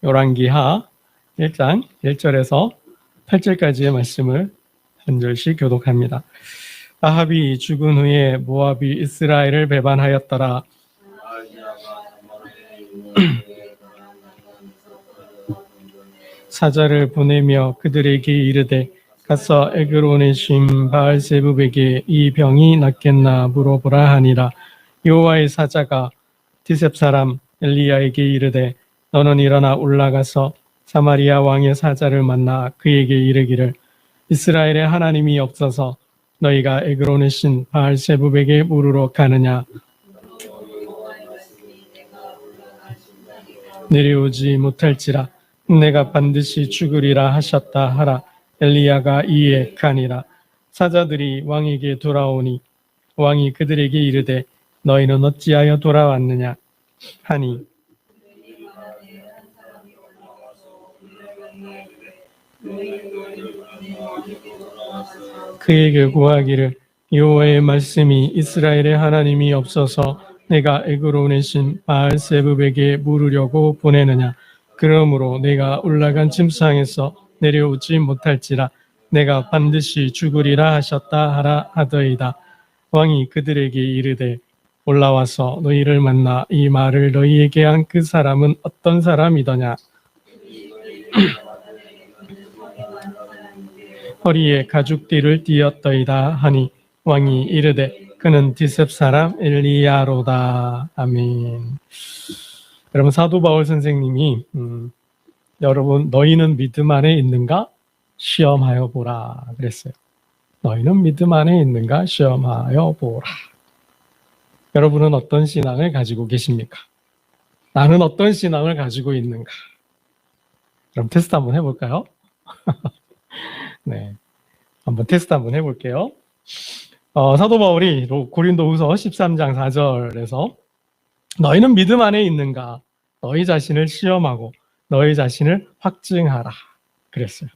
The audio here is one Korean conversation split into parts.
열왕기하 1장 1절에서 8절까지의 말씀을 한 절씩 교독합니다. 아합이 죽은 후에 모압이 이스라엘을 배반하였더라. 사자를 보내며 그들에게 이르되 가서 에그론의 신 바알세붑에게 이 병이 낫겠나 물어보라 하니라. 여호와의 사자가 디셉 사람 엘리야에게 이르되 너는 일어나 올라가서 사마리아 왕의 사자를 만나 그에게 이르기를 이스라엘의 하나님이 없어서 너희가 에그론의 신 바알세붑에게 물으러 가느냐. 내려오지 못할지라 내가 반드시 죽으리라 하셨다 하라. 엘리야가 이에 가니라. 사자들이 왕에게 돌아오니 왕이 그들에게 이르되 너희는 어찌하여 돌아왔느냐 하니 그에게 구하기를 여호와의 말씀이 이스라엘의 하나님이 없어서 내가 에그론의 신 바알세붑에게 물으려고 보내느냐. 그러므로 내가 올라간 침상에서 내려오지 못할지라 내가 반드시 죽으리라 하셨다 하라 하더이다. 왕이 그들에게 이르되 올라와서 너희를 만나 이 말을 너희에게 한 그 사람은 어떤 사람이더냐. 허리에 가죽띠를 띠었더이다 하니 왕이 이르되 그는 디셉 사람 엘리야로다. 아멘. 여러분, 사도 바울 선생님이 여러분 너희는 믿음 안에 있는가 시험하여 보라 그랬어요. 너희는 믿음 안에 있는가 시험하여 보라. 여러분은 어떤 신앙을 가지고 계십니까? 나는 어떤 신앙을 가지고 있는가? 그럼 테스트 한번 해볼까요? 네, 한번 테스트 한번 해볼게요. 사도 바울이 고린도후서 13장 4절에서 너희는 믿음 안에 있는가? 너희 자신을 시험하고 너희 자신을 확증하라 그랬어요.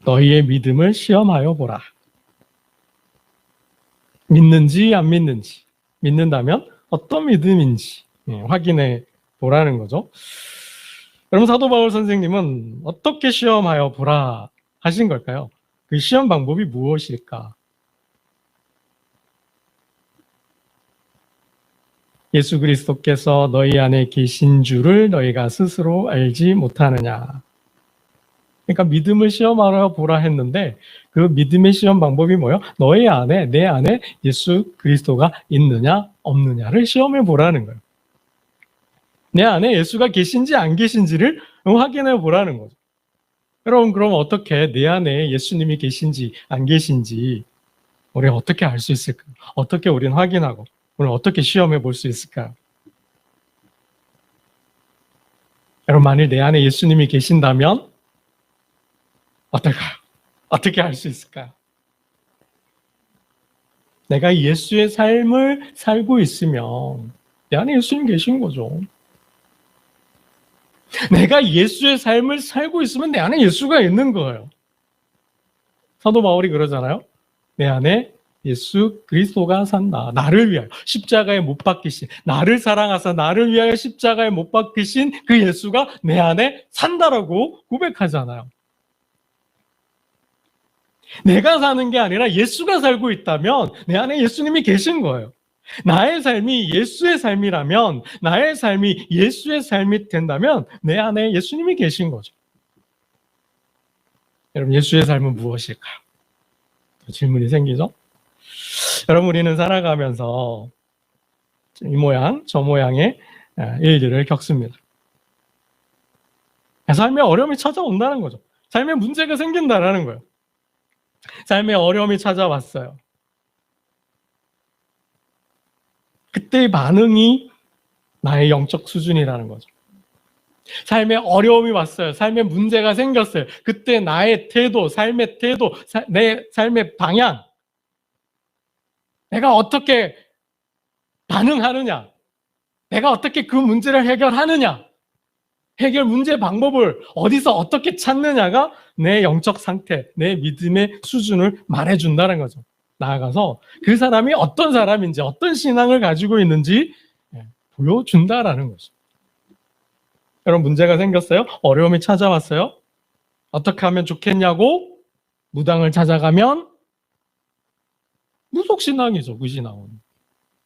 너희의 믿음을 시험하여 보라. 믿는지 안 믿는지, 믿는다면 어떤 믿음인지 확인해 보라는 거죠. 그럼 사도 바울 선생님은 어떻게 시험하여 보라 하신 걸까요? 그 시험 방법이 무엇일까? 예수 그리스도께서 너희 안에 계신 줄을 너희가 스스로 알지 못하느냐. 그러니까 믿음을 시험하러 보라 했는데 그 믿음의 시험 방법이 뭐예요? 너희 안에, 내 안에 예수 그리스도가 있느냐 없느냐를 시험해 보라는 거예요. 내 안에 예수가 계신지 안 계신지를 확인해 보라는 거죠. 여러분, 그럼 어떻게 내 안에 예수님이 계신지 안 계신지 우리가 어떻게 알 수 있을까요? 어떻게 우리는 확인하고 오늘 어떻게 시험해 볼 수 있을까요? 여러분, 만일 내 안에 예수님이 계신다면 어떨까요? 어떻게 알 수 있을까요? 내가 예수의 삶을 살고 있으면 내 안에 예수님 계신 거죠. 내가 예수의 삶을 살고 있으면 내 안에 예수가 있는 거예요. 사도 바울이 그러잖아요. 내 안에 예수 그리스도가 산다. 나를 위하여 십자가에 못 박히신, 나를 사랑하사 나를 위하여 십자가에 못 박히신 그 예수가 내 안에 산다라고 고백하잖아요. 내가 사는 게 아니라 예수가 살고 있다면 내 안에 예수님이 계신 거예요. 나의 삶이 예수의 삶이라면, 나의 삶이 예수의 삶이 된다면 내 안에 예수님이 계신 거죠. 여러분, 예수의 삶은 무엇일까요? 질문이 생기죠? 여러분, 우리는 살아가면서 이 모양, 저 모양의 일들을 겪습니다. 삶에 어려움이 찾아온다는 거죠. 삶에 문제가 생긴다는 거예요. 삶에 어려움이 찾아왔어요. 그때의 반응이 나의 영적 수준이라는 거죠. 삶에 어려움이 왔어요. 삶에 문제가 생겼어요. 그때 나의 태도, 삶의 태도, 내 삶의 방향, 내가 어떻게 반응하느냐, 내가 어떻게 그 문제를 해결하느냐, 해결 문제 방법을 어디서 어떻게 찾느냐가 내 영적 상태, 내 믿음의 수준을 말해준다는 거죠. 나아가서 그 사람이 어떤 사람인지, 어떤 신앙을 가지고 있는지 보여준다라는 거죠. 여러분 문제가 생겼어요? 어려움이 찾아왔어요? 어떻게 하면 좋겠냐고? 무당을 찾아가면 무속신앙이죠. 그 신앙은.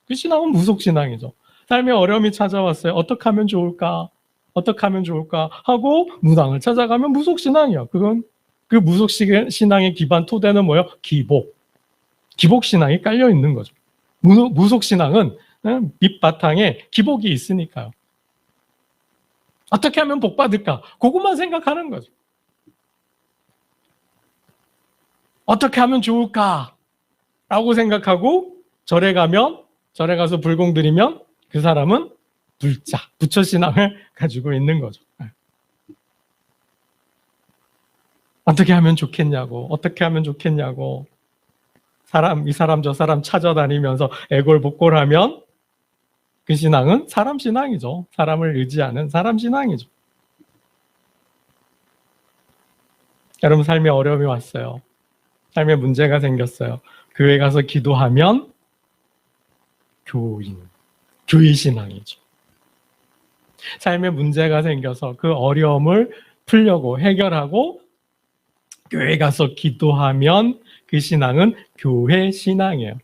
그 신앙은 무속신앙이죠. 삶에 어려움이 찾아왔어요. 어떻게 하면 좋을까? 어떻게 하면 좋을까? 하고 무당을 찾아가면 무속신앙이야. 그건 그 무속신앙의 기반 토대는 뭐예요? 기복. 기복신앙이 깔려 있는 거죠. 무속신앙은 밑바탕에 기복이 있으니까요. 어떻게 하면 복 받을까? 그것만 생각하는 거죠. 어떻게 하면 좋을까? 라고 생각하고 절에 가서 불공 드리면 그 사람은 불자, 부처신앙을 가지고 있는 거죠. 어떻게 하면 좋겠냐고, 어떻게 하면 좋겠냐고. 이 사람 저 사람 찾아다니면서 애골복골하면 그 신앙은 사람 신앙이죠. 사람을 의지하는 사람 신앙이죠. 여러분 삶에 어려움이 왔어요. 삶에 문제가 생겼어요. 교회 가서 기도하면 교회 신앙이죠. 삶에 문제가 생겨서 그 어려움을 풀려고 해결하고 교회 가서 기도하면 그 신앙은 교회 신앙이에요.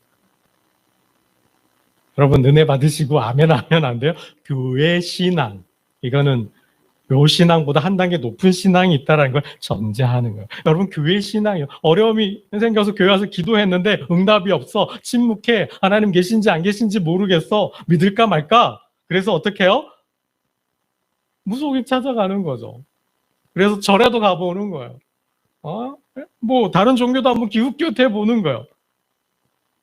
여러분 은혜 받으시고 아멘 하면 안 돼요? 교회 신앙. 이거는 요 신앙보다 한 단계 높은 신앙이 있다는 걸 전제하는 거예요. 여러분 교회 신앙이요. 어려움이 생겨서 교회 와서 기도했는데 응답이 없어. 침묵해. 하나님 계신지 안 계신지 모르겠어. 믿을까 말까? 그래서 어떻게 해요? 무속인 찾아가는 거죠. 그래서 절에도 가보는 거예요. 뭐 다른 종교도 한번 기웃기웃해 보는 거예요.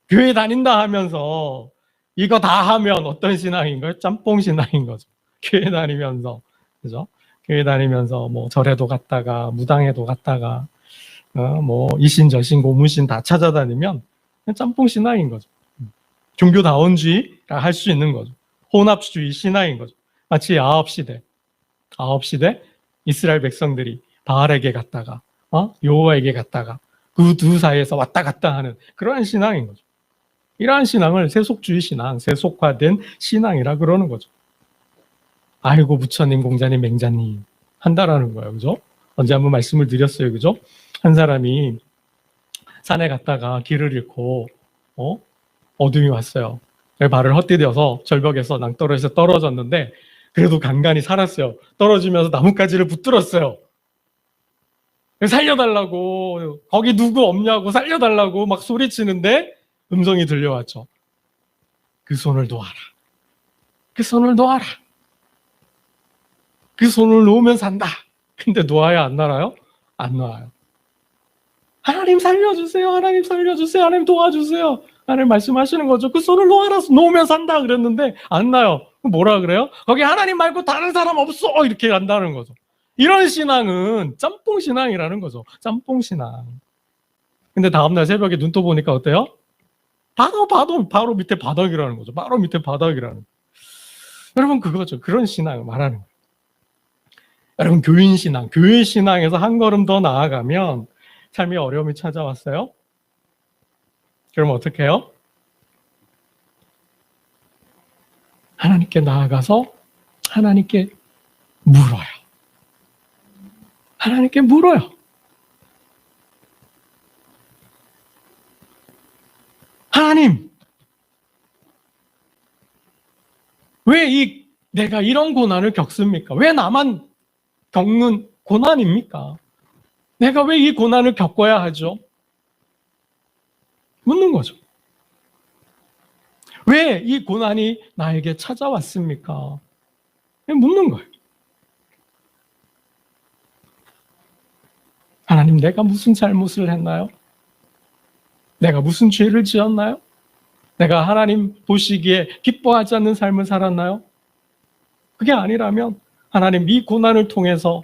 교회 다닌다 하면서 이거 다 하면 어떤 신앙인가요? 짬뽕 신앙인 거죠. 교회 다니면서. 그죠? 교회 다니면서 뭐 절에도 갔다가 무당에도 갔다가 뭐 이신저신 고문신 다 찾아다니면 짬뽕 신앙인 거죠. 종교다원주의가 할 수 있는 거죠. 혼합주의 신앙인 거죠. 마치 아합시대 이스라엘 백성들이 바알에게 갔다가 여호와에게 갔다가 그 두 사이에서 왔다 갔다 하는 그러한 신앙인 거죠. 이러한 신앙을 세속주의 신앙, 세속화된 신앙이라 그러는 거죠. 아이고 부처님, 공자님, 맹자님 한다라는 거예요. 그죠? 언제 한번 말씀을 드렸어요. 그죠? 한 사람이 산에 갔다가 길을 잃고 어둠이 왔어요. 발을 헛디뎌서 절벽에서 낭떠러지에서 떨어졌는데 그래도 간간히 살았어요. 떨어지면서 나뭇가지를 붙들었어요. 살려달라고, 거기 누구 없냐고 살려달라고 막 소리치는데 음성이 들려왔죠. 그 손을 놓아라. 그 손을 놓아라. 그 손을 놓으면 산다. 근데 놓아야 안 나아요? 안 놓아요. 하나님 살려주세요. 하나님 살려주세요. 하나님 도와주세요. 하나님 말씀하시는 거죠. 그 손을 놓아라. 놓으면 산다 그랬는데 안 나요. 뭐라 그래요? 거기 하나님 말고 다른 사람 없어. 이렇게 한다는 거죠. 이런 신앙은 짬뽕 신앙이라는 거죠. 짬뽕 신앙. 근데 다음날 새벽에 눈 떠 보니까 어때요? 바로 밑에 바닥이라는 거죠. 바로 밑에 바닥이라는 거죠. 여러분 그거죠. 그런 신앙을 말하는 거예요. 여러분 교인 신앙, 교회 신앙에서 한 걸음 더 나아가면 삶의 어려움이 찾아왔어요. 그럼 어떻게 해요? 하나님께 나아가서 하나님께 물어요. 하나님께 물어요. 하나님, 왜 내가 이런 고난을 겪습니까? 왜 나만 겪는 고난입니까? 내가 왜 이 고난을 겪어야 하죠? 묻는 거죠. 왜 이 고난이 나에게 찾아왔습니까? 묻는 거예요. 하나님, 내가 무슨 잘못을 했나요? 내가 무슨 죄를 지었나요? 내가 하나님 보시기에 기뻐하지 않는 삶을 살았나요? 그게 아니라면 하나님 이 고난을 통해서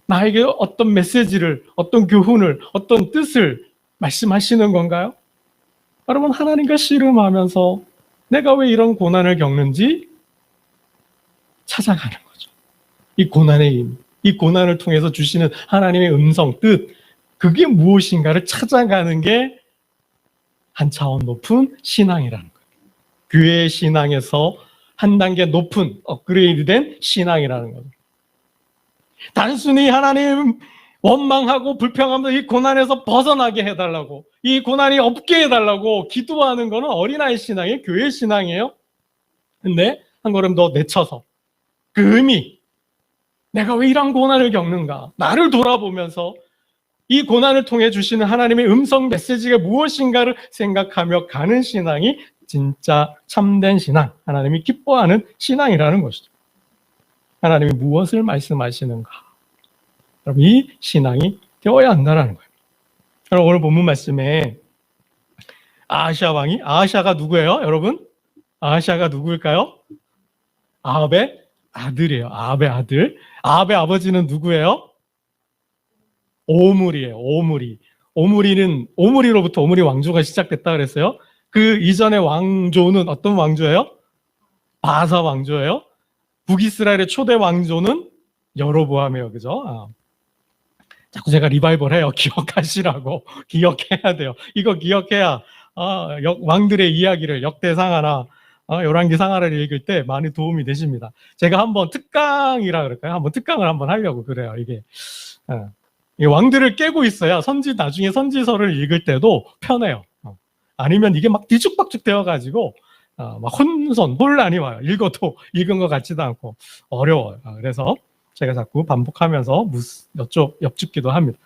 나에게 어떤 메시지를, 어떤 교훈을, 어떤 뜻을 말씀하시는 건가요? 여러분 하나님과 씨름하면서 내가 왜 이런 고난을 겪는지 찾아가는 거죠. 이 고난의 힘, 이 고난을 통해서 주시는 하나님의 음성, 뜻, 그게 무엇인가를 찾아가는 게 한 차원 높은 신앙이라는 거예요. 교회의 신앙에서 한 단계 높은 업그레이드된 신앙이라는 거죠. 단순히 하나님 원망하고 불평하면서 이 고난에서 벗어나게 해달라고, 이 고난이 없게 해달라고 기도하는 거는 어린아이 신앙이에요? 교회 신앙이에요? 근데 한 걸음 더 내쳐서 그 의미, 내가 왜 이런 고난을 겪는가, 나를 돌아보면서 이 고난을 통해 주시는 하나님의 음성 메시지가 무엇인가를 생각하며 가는 신앙이 진짜 참된 신앙, 하나님이 기뻐하는 신앙이라는 것이죠. 하나님이 무엇을 말씀하시는가, 여러분, 이 신앙이 되어야 한다는 거예요. 여러분, 오늘 본문 말씀에 아하시아 왕이, 아하시아가 누구예요, 여러분? 아하시아가 누구일까요? 아합의 아들이에요. 아합의 아들. 아합의 아버지는 누구예요? 오므리예요. 오므리. 오므리로부터 오므리 왕조가 시작됐다 그랬어요. 그 이전의 왕조는 어떤 왕조예요? 바사 왕조예요. 북이스라엘의 초대 왕조는 여로보암이에요. 그죠? 자꾸 제가 리바이벌 해요. 기억하시라고. 기억해야 돼요. 이거 기억해야 왕들의 이야기를, 역대상하나 열왕기상하를 읽을 때 많이 도움이 되십니다. 제가 한번 특강이라 그럴까요? 한번 특강을 한번 하려고 그래요. 이게 왕들을 깨고 있어야 나중에 선지서를 읽을 때도 편해요. 아니면 이게 막 뒤죽박죽 되어가지고 막 혼란이 와요. 읽어도 읽은 것 같지도 않고 어려워요. 그래서 제가 자꾸 반복하면서 엽죽기도 합니다.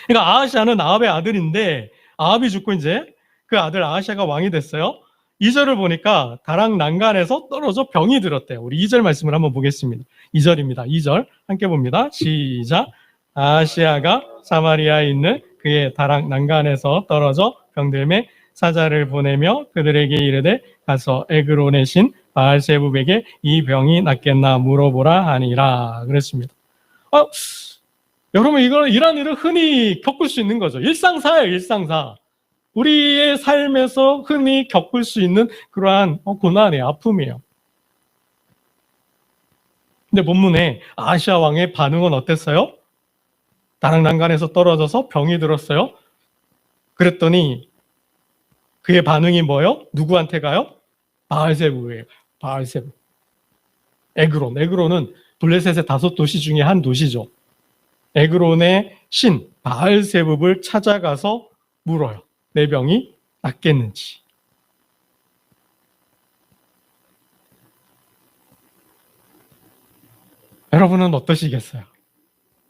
그러니까 아하시아는 아합의 아들인데, 아합이 죽고 이제 그 아들 아하시아가 왕이 됐어요. 2절을 보니까 다락 난간에서 떨어져 병이 들었대요. 우리 2절 말씀을 한번 보겠습니다. 2절입니다. 2절 함께 봅니다. 시작. 아하시아가 사마리아에 있는 그의 다락 난간에서 떨어져 병들매 사자를 보내며 그들에게 이르되 가서 에그론의 신 바알세붑에게 이 병이 낫겠나 물어보라 하니라 그랬습니다. 여러분, 이런 일을 흔히 겪을 수 있는 거죠. 일상사예요. 일상사. 우리의 삶에서 흔히 겪을 수 있는 그러한 고난이에요. 아픔이에요. 근데 본문에 아하시아 왕의 반응은 어땠어요? 다락 난간에서 떨어져서 병이 들었어요. 그랬더니 그의 반응이 뭐예요? 누구한테 가요? 바알세붑이에요. 바알세붑. 에그론은 블레셋의 5도시 중에 한 도시죠. 에그론의 신 바알세붑을 찾아가서 물어요. 내 병이 낫겠는지. 여러분은 어떠시겠어요?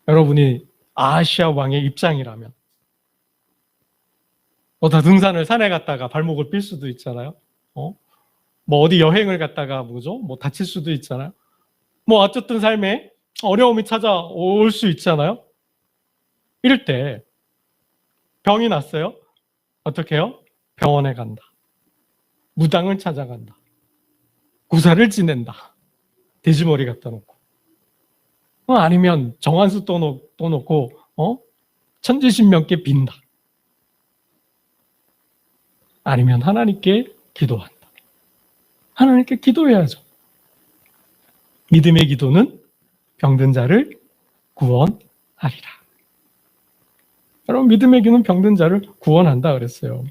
여러분이 아하시아 왕의 입장이라면. 다 등산을 산에 갔다가 발목을 삘 수도 있잖아요. 뭐 어디 여행을 갔다가 뭐 다칠 수도 있잖아요. 뭐 어쨌든 삶에 어려움이 찾아올 수 있잖아요. 이럴 때 병이 났어요. 어떻게 해요? 병원에 간다. 무당을 찾아간다. 구사를 지낸다. 돼지머리 갖다 놓고. 아니면 정한수 떠놓고 천지신명께 빈다. 아니면 하나님께 기도한다. 하나님께 기도해야죠. 믿음의 기도는 병든 자를 구원하리라. 여러분, 믿음의 기도는 병든 자를 구원한다 그랬어요.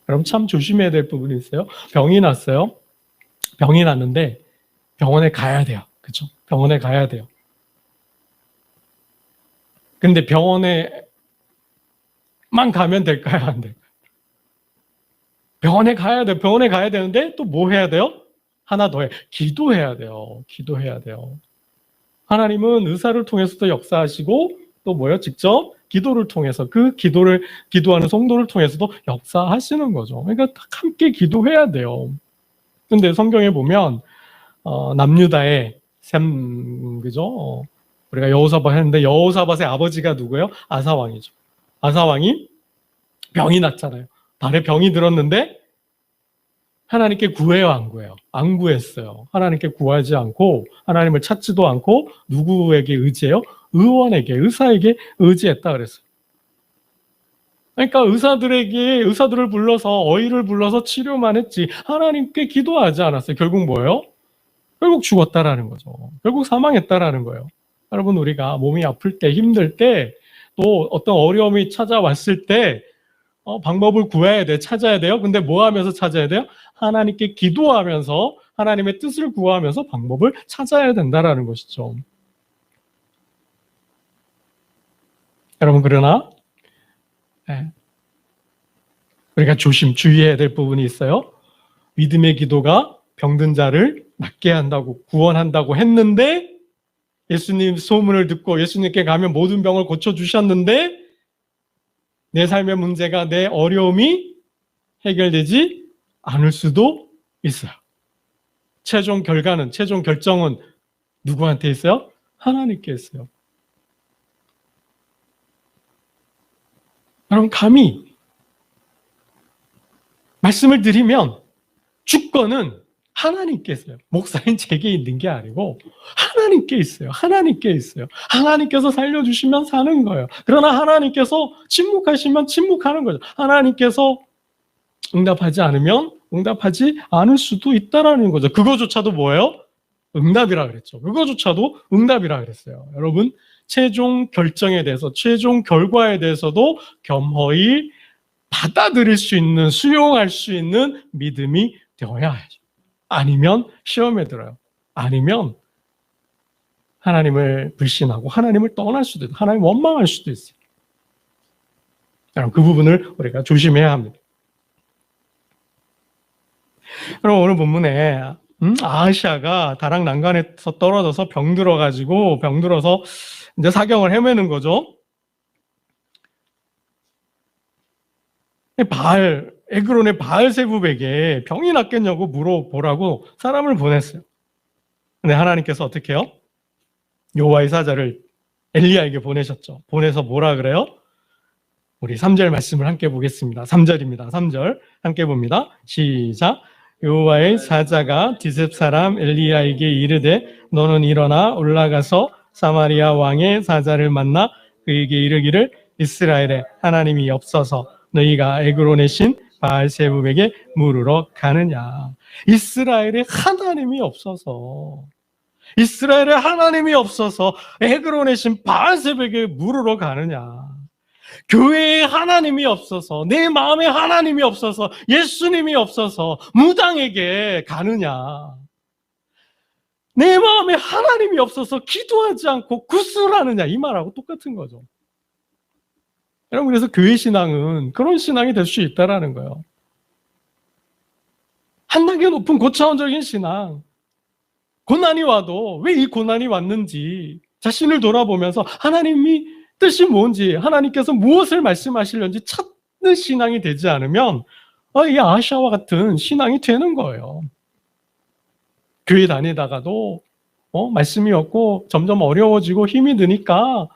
여러분, 참 조심해야 될 부분이 있어요. 병이 났어요. 병이 났는데 병원에 가야 돼요. 그렇죠? 병원에 가야 돼요. 근데 병원에만 가면 될까요? 안 될까요? 병원에 가야 돼요. 병원에 가야 되는데 또 뭐 해야 돼요? 하나 더 해. 기도해야 돼요. 기도해야 돼요. 하나님은 의사를 통해서도 역사하시고 또 뭐예요? 직접 기도를 통해서 그 기도하는 성도를 통해서도 역사하시는 거죠. 그러니까 함께 기도해야 돼요. 근데 성경에 보면 남유다의 셈, 그죠? 우리가 여호사밧 했는데 여호사밧의 아버지가 누구예요? 아사왕이죠. 아사왕이 병이 났잖아요. 발에 병이 들었는데 하나님께 구해요, 안 구해요? 안 구했어요. 하나님께 구하지 않고 하나님을 찾지도 않고 누구에게 의지해요? 의사에게 의지했다 그랬어요. 그러니까 의사들을 불러서 어의를 불러서 치료만 했지 하나님께 기도하지 않았어요. 결국 뭐예요? 결국 죽었다라는 거죠. 결국 사망했다라는 거예요. 여러분, 우리가 몸이 아플 때, 힘들 때, 또 어떤 어려움이 찾아왔을 때 방법을 구해야 돼, 찾아야 돼요. 근데 뭐 하면서 찾아야 돼요? 하나님께 기도하면서 하나님의 뜻을 구하면서 방법을 찾아야 된다라는 것이죠. 여러분, 그러나 예, 우리가 주의해야 될 부분이 있어요. 믿음의 기도가 병든 자를 낫게 한다고, 구원한다고 했는데, 예수님 소문을 듣고 예수님께 가면 모든 병을 고쳐주셨는데, 내 삶의 문제가, 내 어려움이 해결되지 않을 수도 있어요. 최종 결과는, 최종 결정은 누구한테 있어요? 하나님께 있어요. 여러분, 감히 말씀을 드리면 주권은 하나님께 있어요. 목사인 제게 있는 게 아니고 하나님께 있어요. 하나님께 있어요. 하나님께서 살려주시면 사는 거예요. 그러나 하나님께서 침묵하시면 침묵하는 거죠. 하나님께서 응답하지 않으면 응답하지 않을 수도 있다라는 거죠. 그거조차도 뭐예요? 응답이라 그랬죠. 그거조차도 응답이라 그랬어요. 여러분, 최종 결정에 대해서, 최종 결과에 대해서도 겸허히 받아들일 수 있는, 수용할 수 있는 믿음이 되어야 하죠. 아니면 시험에 들어요. 아니면 하나님을 불신하고 하나님을 떠날 수도 있고 하나님 원망할 수도 있어요. 그 부분을 우리가 조심해야 합니다. 그럼 오늘 본문에 아하시아가 다락 난간에서 떨어져서 병들어서 이제 사경을 헤매는 거죠. 에그론의 바알세붑에게 병이 낫겠냐고 물어보라고 사람을 보냈어요. 근데 하나님께서 어떻게 해요? 여호와의 사자를 엘리야에게 보내셨죠. 보내서 뭐라 그래요? 우리 3절 말씀을 함께 보겠습니다. 3절입니다. 3절 함께 봅니다. 시작. 여호와의 사자가 디셉 사람 엘리야에게 이르되 너는 일어나 올라가서 사마리아 왕의 사자를 만나 그에게 이르기를 이스라엘에 하나님이 없어서 너희가 에그론의 신 바알세붑에게 물으러 가느냐. 이스라엘에 하나님이 없어서 에그론의 신 바알세붑에게 물으러 가느냐. 교회에 하나님이 없어서, 내 마음에 하나님이 없어서, 예수님이 없어서 무당에게 가느냐. 내 마음에 하나님이 없어서 기도하지 않고 구슬하느냐. 이 말하고 똑같은 거죠. 여러분, 그래서 교회 신앙은 그런 신앙이 될 수 있다는 거예요. 한 단계 높은 고차원적인 신앙. 고난이 와도 왜 이 고난이 왔는지 자신을 돌아보면서 하나님이 뜻이 뭔지, 하나님께서 무엇을 말씀하시려는지 찾는 신앙이 되지 않으면 이 아하시아와 같은 신앙이 되는 거예요. 교회 다니다가도 말씀이 없고 점점 어려워지고 힘이 드니까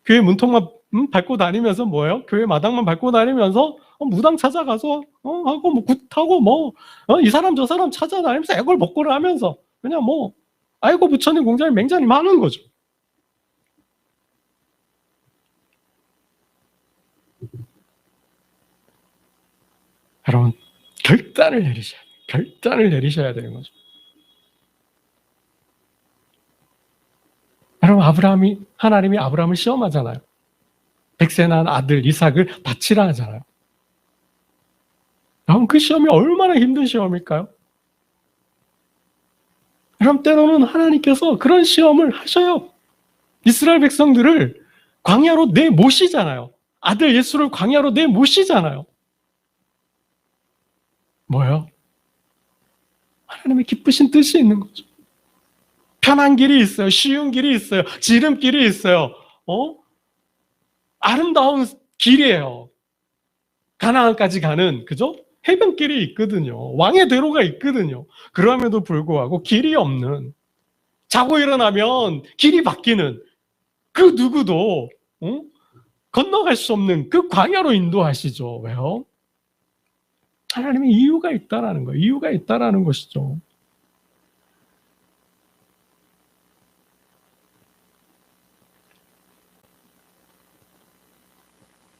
교회 문턱만 밟고 다니면서 뭐예요? 교회 마당만 밟고 다니면서 무당 찾아가서 하고 뭐 굿하고 이 사람 저 사람 찾아다니면서 애걸복걸을 하면서 그냥 아이고 부처님 공자님 맹자님 하는 거죠. 여러분, 결단을 내리셔야 되는 거죠. 여러분, 하나님이 아브라함을 시험하잖아요. 100세 난 아들 이삭을 바치라 하잖아요. 여러분, 그 시험이 얼마나 힘든 시험일까요? 여러분, 때로는 하나님께서 그런 시험을 하셔요. 이스라엘 백성들을 광야로 내모시잖아요. 아들 예수를 광야로 내모시잖아요. 뭐예요? 하나님의 기쁘신 뜻이 있는 거죠. 편한 길이 있어요. 쉬운 길이 있어요. 지름길이 있어요. 아름다운 길이에요. 가나안까지 가는, 그죠? 해변길이 있거든요. 왕의 대로가 있거든요. 그럼에도 불구하고 길이 없는, 자고 일어나면 길이 바뀌는 그 누구도 건너갈 수 없는 그 광야로 인도하시죠. 왜요? 하나님의 이유가 있다라는 거예요. 이유가 있다라는 것이죠.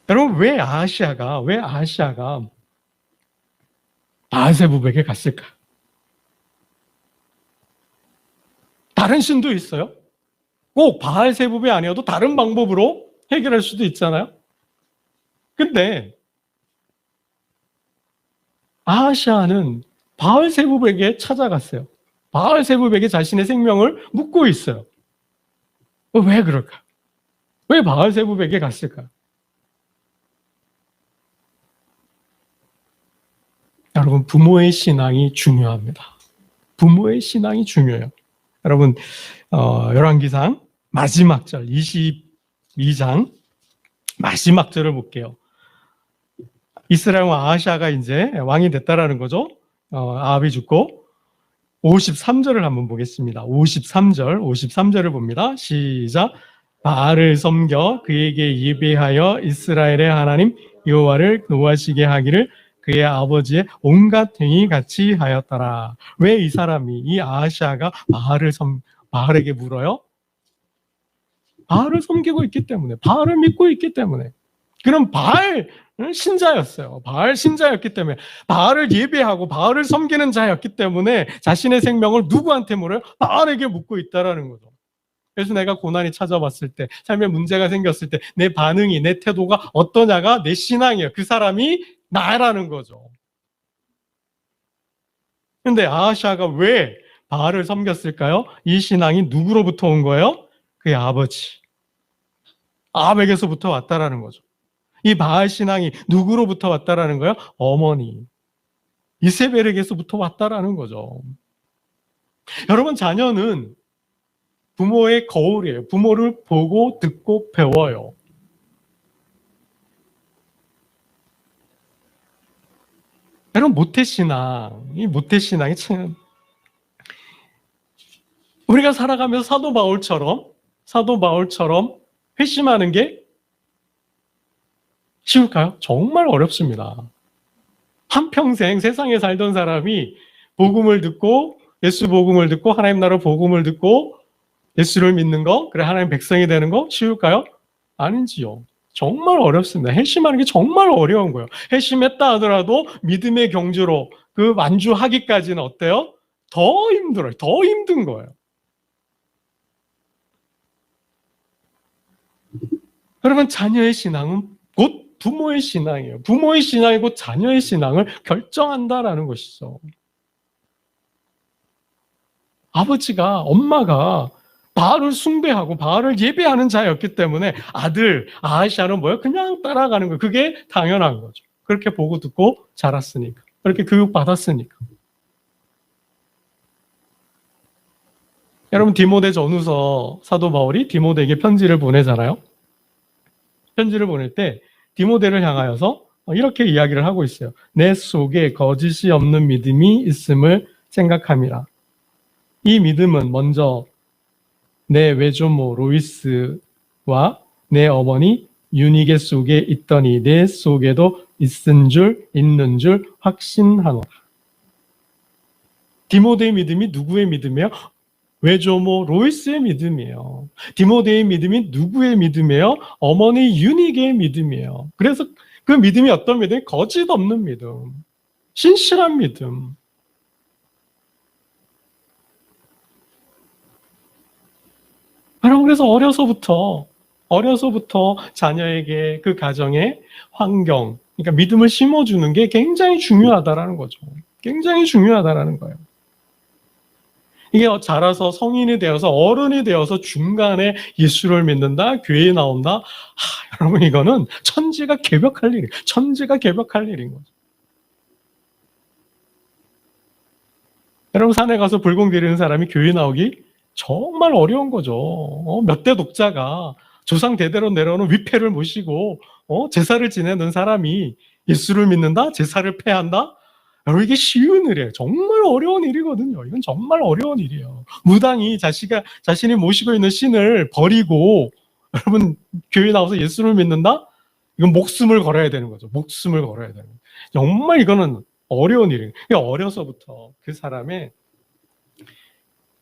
여러분, 왜 아하시아가 바알세붑에게 갔을까? 다른 신도 있어요. 꼭 바알세붑이 아니어도 다른 방법으로 해결할 수도 있잖아요. 근데 아하시아는 바알세붑에게 찾아갔어요. 바알세붑에게 자신의 생명을 묻고 있어요. 왜 그럴까? 왜 바알세불에게 갔을까요? 여러분, 부모의 신앙이 중요합니다. 부모의 신앙이 중요해요. 여러분, 열왕기상 마지막 절 22장 마지막 절을 볼게요. 이스라엘 왕 아하시아가 이제 왕이 됐다라는 거죠. 아합이 죽고 53절을 한번 보겠습니다. 53절을 봅니다. 시작. 바알을 섬겨 그에게 예배하여 이스라엘의 하나님 여호와를 노하시게 하기를 그의 아버지의 온갖 행위 같이 하였더라. 왜 이 사람이, 이 아하시아가 바알에게 물어요? 바알을 섬기고 있기 때문에, 바알을 믿고 있기 때문에. 그럼 바알 신자였어요. 바알 신자였기 때문에, 바알을 예배하고 바알을 섬기는 자였기 때문에 자신의 생명을 누구한테 물어요? 바알에게 묻고 있다라는 거죠. 그래서 내가 고난이 찾아왔을 때, 삶에 문제가 생겼을 때 내 반응이, 내 태도가 어떠냐가 내 신앙이에요. 그 사람이 나라는 거죠. 근데 아하시아가 왜 바알을 섬겼을까요? 이 신앙이 누구로부터 온 거예요? 그의 아버지. 아합에게서부터 왔다라는 거죠. 이 바알 신앙이 누구로부터 왔다라는 거예요? 어머니. 이세벨에게서부터 왔다라는 거죠. 여러분, 자녀는 부모의 거울이에요. 부모를 보고 듣고 배워요. 여러분, 이 모태신앙이 참, 우리가 살아가면서 사도 바울처럼 회심하는 게 쉬울까요? 정말 어렵습니다. 한평생 세상에 살던 사람이 복음을 듣고, 예수 복음을 듣고, 하나님 나라 복음을 듣고, 예수를 믿는 거, 그래 하나님 백성이 되는 거 쉬울까요? 아니지요. 정말 어렵습니다. 회심하는 게 정말 어려운 거예요. 회심했다 하더라도 믿음의 경주로 그 완주하기까지는 어때요? 더 힘들어요. 더 힘든 거예요. 여러분, 자녀의 신앙은 곧 부모의 신앙이에요. 부모의 신앙이 곧 자녀의 신앙을 결정한다라는 것이죠. 아버지가, 엄마가 바알을 숭배하고 바알을 예배하는 자였기 때문에 아들 아하시아는 뭐예요? 그냥 따라가는 거예요. 그게 당연한 거죠. 그렇게 보고 듣고 자랐으니까. 그렇게 교육받았으니까. 여러분, 디모데 전후서 사도 바울이 디모데에게 편지를 보내잖아요. 편지를 보낼 때 디모데를 향하여서 이렇게 이야기를 하고 있어요. 내 속에 거짓이 없는 믿음이 있음을 생각함이라. 이 믿음은 먼저 내 외조모 로이스와 내 어머니 유니게 속에 있더니 내 속에도 있는 줄 확신하노라. 디모데의 믿음이 누구의 믿음이에요? 외조모 로이스의 믿음이에요. 디모데의 믿음이 누구의 믿음이에요? 어머니 유니게의 믿음이에요. 그래서 그 믿음이 어떤 믿음이에요? 거짓 없는 믿음, 신실한 믿음. 여러분, 그래서 어려서부터 자녀에게 그 가정의 환경, 그러니까 믿음을 심어주는 게 굉장히 중요하다라는 거죠. 굉장히 중요하다라는 거예요. 이게 자라서 성인이 되어서 어른이 되어서 중간에 예수를 믿는다, 교회에 나온다. 여러분, 이거는 천지가 개벽할 일인 거죠. 여러분, 산에 가서 불공 들이는 사람이 교회 나오기 정말 어려운 거죠. 몇 대 독자가 조상 대대로 내려오는 위패를 모시고 제사를 지내는 사람이 예수를 믿는다? 제사를 폐한다? 여러분, 이게 쉬운 일이에요. 정말 어려운 일이거든요. 이건 정말 어려운 일이에요. 무당이 자신이 모시고 있는 신을 버리고 여러분 교회 나와서 예수를 믿는다? 이건 목숨을 걸어야 되는 거죠. 목숨을 걸어야 되는 거죠. 정말 이거는 어려운 일이에요. 어려서부터 그 사람의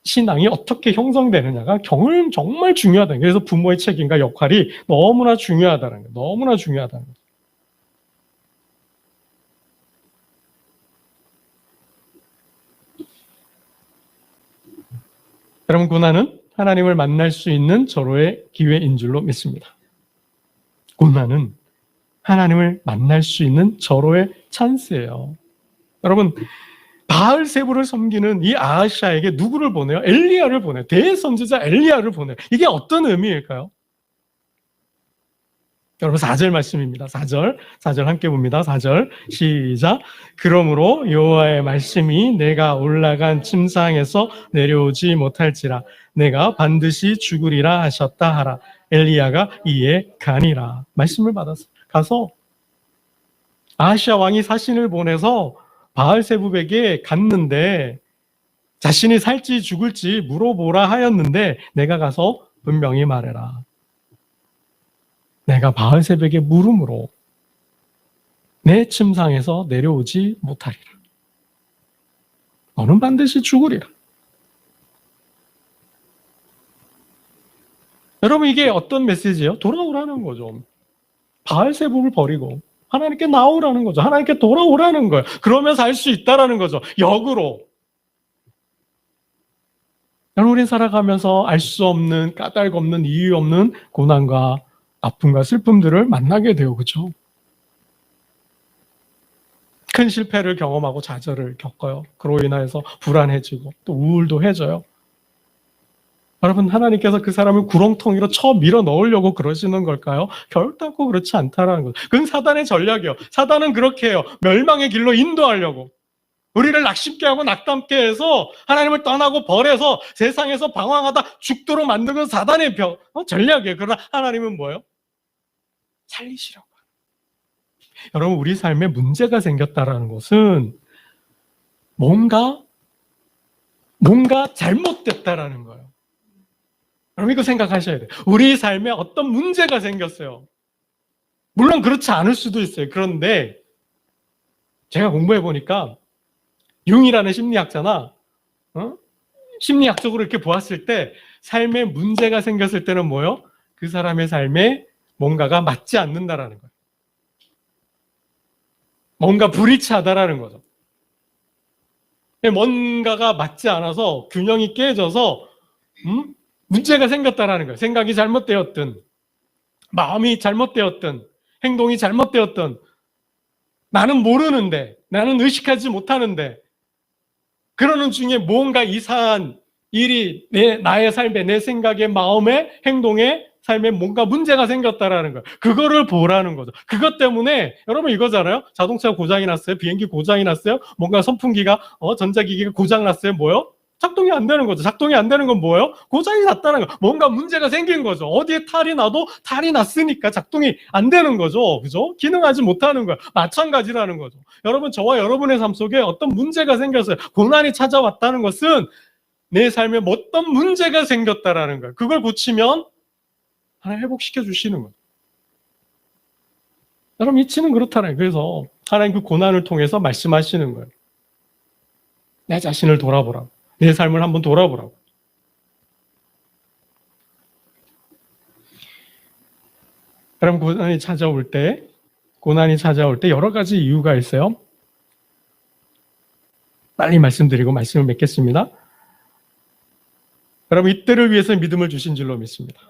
신앙이 어떻게 형성되느냐가 정말 중요하다. 그래서 부모의 책임과 역할이 너무나 중요하다는 거예요. 너무나 중요하다는 거예요. 여러분, 고난은 하나님을 만날 수 있는 절호의 기회인 줄로 믿습니다. 고난은 하나님을 만날 수 있는 절호의 찬스예요. 여러분, 바알세불을 섬기는 이 아하시아에게 누구를 보내요? 엘리야를 보내요. 대선지자 엘리야를 보내요. 이게 어떤 의미일까요? 여러분 4절 말씀입니다. 4절 함께 봅니다. 4절 시작. 그러므로 여호와의 말씀이 내가 올라간 침상에서 내려오지 못할지라 내가 반드시 죽으리라 하셨다 하라. 엘리야가 이에 가니라. 말씀을 받았어. 가서 아하시아 왕이 사신을 보내서 바알세붑에게 갔는데 자신이 살지 죽을지 물어보라 하였는데 내가 가서 분명히 말해라. 내가 바알세붑에게 물음으로 내 침상에서 내려오지 못하리라. 너는 반드시 죽으리라. 여러분 이게 어떤 메시지예요? 돌아오라는 거죠. 바알세붑을 버리고 하나님께 나오라는 거죠. 하나님께 돌아오라는 거예요. 그러면서 할 수 있다라는 거죠. 역으로. 여러분 우리 살아가면서 알 수 없는 까닭 없는 이유 없는 고난과 아픔과 슬픔들을 만나게 돼요. 그렇죠? 큰 실패를 경험하고 좌절을 겪어요. 그로 인해서 불안해지고 또 우울도 해져요. 여러분 하나님께서 그 사람을 구렁텅이로 쳐 밀어 넣으려고 그러시는 걸까요? 결단코 그렇지 않다라는 거죠. 그건 사단의 전략이에요. 사단은 그렇게 해요. 멸망의 길로 인도하려고. 우리를 낙심케 하고 낙담케 해서 하나님을 떠나고 버려서 세상에서 방황하다 죽도록 만드는 사단의 전략이에요. 그러나 하나님은 뭐예요? 살리시려고. 여러분 우리 삶에 문제가 생겼다라는 것은 뭔가 잘못됐다라는 거예요. 여러분 이거 생각하셔야 돼요. 우리 삶에 어떤 문제가 생겼어요. 물론 그렇지 않을 수도 있어요. 그런데 제가 공부해 보니까 융이라는 심리학자나 심리학적으로 이렇게 보았을 때 삶에 문제가 생겼을 때는 뭐예요? 그 사람의 삶에 뭔가가 맞지 않는다라는 거예요. 뭔가 불일치하다라는 거죠. 뭔가가 맞지 않아서 균형이 깨져서 문제가 생겼다라는 거예요. 생각이 잘못되었든 마음이 잘못되었든 행동이 잘못되었든 나는 모르는데 나는 의식하지 못하는데 그러는 중에 뭔가 이상한 일이 나의 삶에 내 생각에 마음에 행동에 삶에 뭔가 문제가 생겼다라는 거예요. 그거를 보라는 거죠. 그것 때문에 여러분 이거잖아요. 자동차가 고장이 났어요. 비행기 고장이 났어요. 뭔가 선풍기가 전자기기가 고장 났어요. 뭐요? 작동이 안 되는 거죠. 작동이 안 되는 건 뭐예요? 고장이 났다는 거. 뭔가 문제가 생긴 거죠. 어디에 탈이 나도 탈이 났으니까 작동이 안 되는 거죠. 그죠? 기능하지 못하는 거예요. 마찬가지라는 거죠. 여러분 저와 여러분의 삶 속에 어떤 문제가 생겼어요. 고난이 찾아왔다는 것은 내 삶에 어떤 문제가 생겼다라는 거예요. 그걸 고치면 하나님 회복시켜 주시는 거예요. 여러분 이치는 그렇잖아요. 그래서 하나님 그 고난을 통해서 말씀하시는 거예요. 내 자신을 돌아보라. 내 삶을 한번 돌아보라고. 여러분 고난이 찾아올 때 여러 가지 이유가 있어요. 빨리 말씀드리고 말씀을 맺겠습니다. 여러분 이때를 위해서 믿음을 주신 줄로 믿습니다.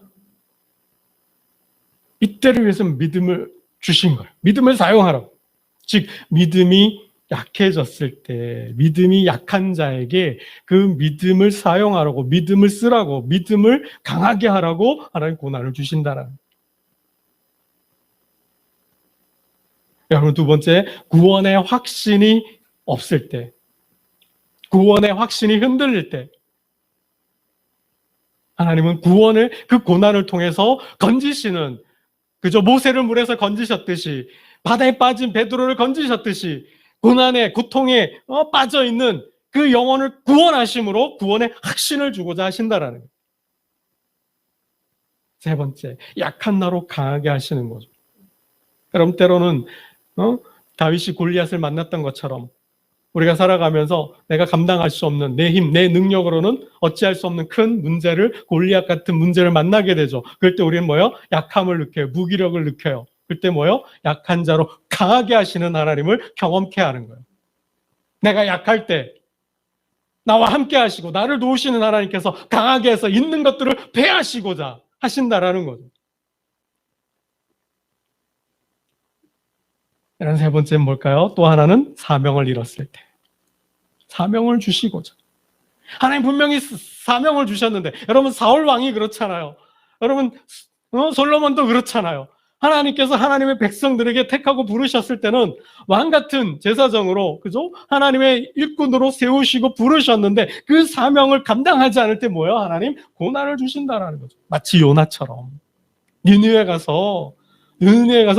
이때를 위해서 믿음을 주신 거예요. 믿음을 사용하라고. 즉 믿음이 약해졌을 때 믿음이 약한 자에게 그 믿음을 사용하라고 믿음을 쓰라고 믿음을 강하게 하라고 하나님 고난을 주신다는 거예요. 여러분 두 번째 구원의 확신이 없을 때 구원의 확신이 흔들릴 때 하나님은 구원을 그 고난을 통해서 건지시는 그저 모세를 물에서 건지셨듯이 바다에 빠진 베드로를 건지셨듯이 고난의 고통에 빠져있는 그 영혼을 구원하심으로 구원의 확신을 주고자 하신다라는 거예요. 세 번째, 약한 나로 강하게 하시는 거죠. 그럼 때로는 다윗이 골리앗을 만났던 것처럼 우리가 살아가면서 내가 감당할 수 없는 내 힘, 내 능력으로는 어찌할 수 없는 큰 문제를 골리앗 같은 문제를 만나게 되죠. 그럴 때 우리는 뭐예요? 약함을 느껴요. 무기력을 느껴요. 그때 뭐예요? 약한 자로 강하게 하시는 하나님을 경험케 하는 거예요. 내가 약할 때 나와 함께 하시고 나를 도우시는 하나님께서 강하게 해서 있는 것들을 배하시고자 하신다라는 거죠. 이런 세 번째는 뭘까요? 또 하나는 사명을 잃었을 때. 사명을 주시고자. 하나님 분명히 사명을 주셨는데 여러분 사울 왕이 그렇잖아요. 여러분 솔로몬도 그렇잖아요. 하나님께서 하나님의 백성들에게 택하고 부르셨을 때는 왕 같은 제사장으로, 그죠? 하나님의 일꾼으로 세우시고 부르셨는데 그 사명을 감당하지 않을 때 뭐예요? 하나님 고난을 주신다라는 거죠. 마치 요나처럼. 니느웨에 가서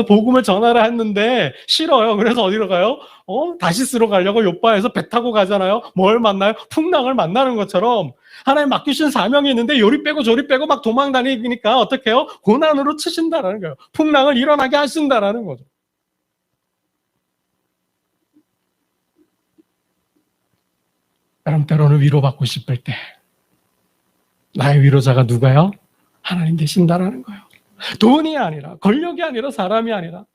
복음을 전하라 했는데 싫어요. 그래서 어디로 가요? 다시스로 가려고 요바에서 배 타고 가잖아요. 뭘 만나요? 풍랑을 만나는 것처럼 하나님 맡기신 사명이 있는데 요리 빼고 저리 빼고 막 도망 다니니까 어떻게 해요? 고난으로 치신다라는 거예요. 풍랑을 일어나게 하신다라는 거죠. 여러분, 때로는 위로받고 싶을 때 나의 위로자가 누가요? 하나님 되신다라는 거예요. 돈이 아니라, 권력이 아니라, 사람이 아니라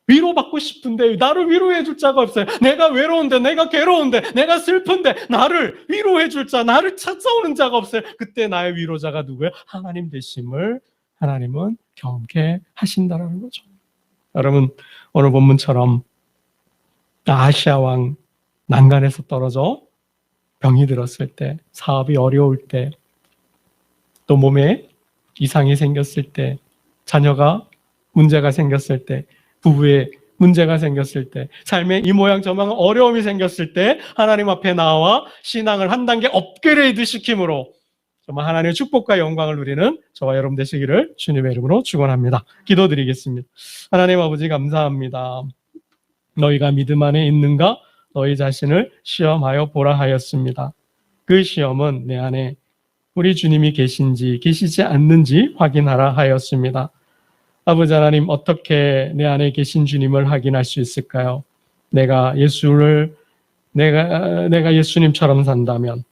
위로받고 싶은데 나를 위로해 줄 자가 없어요. 내가 외로운데, 내가 괴로운데, 내가 슬픈데 나를 위로해 줄 자, 나를 찾아오는 자가 없어요. 그때 나의 위로자가 누구예요? 하나님 되심을 하나님은 경험케 하신다는 거죠. 여러분, 오늘 본문처럼 아하시아 왕 난간에서 떨어져 병이 들었을 때, 사업이 어려울 때, 또 몸에 이상이 생겼을 때, 자녀가 문제가 생겼을 때, 부부에 문제가 생겼을 때, 삶에 이 모양 저 모양 어려움이 생겼을 때 하나님 앞에 나와 신앙을 한 단계 업그레이드 시킴으로 정말 하나님의 축복과 영광을 누리는 저와 여러분 되시기를 주님의 이름으로 축원합니다. 기도드리겠습니다. 하나님 아버지, 감사합니다. 너희가 믿음 안에 있는가? 너희 자신을 시험하여 보라 하였습니다. 그 시험은 내 안에 우리 주님이 계신지 계시지 않는지 확인하라 하였습니다. 아버지 하나님, 어떻게 내 안에 계신 주님을 확인할 수 있을까요? 내가 예수님처럼 산다면,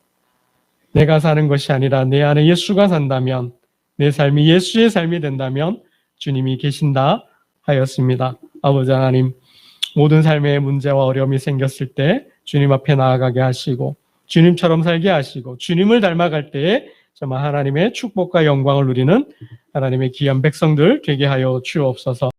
내가 사는 것이 아니라 내 안에 예수가 산다면, 내 삶이 예수의 삶이 된다면 주님이 계신다 하였습니다. 아버지 하나님, 모든 삶의 문제와 어려움이 생겼을 때 주님 앞에 나아가게 하시고 주님처럼 살게 하시고 주님을 닮아갈 때에 정말 하나님의 축복과 영광을 누리는 하나님의 귀한 백성들 되게 하여 주옵소서.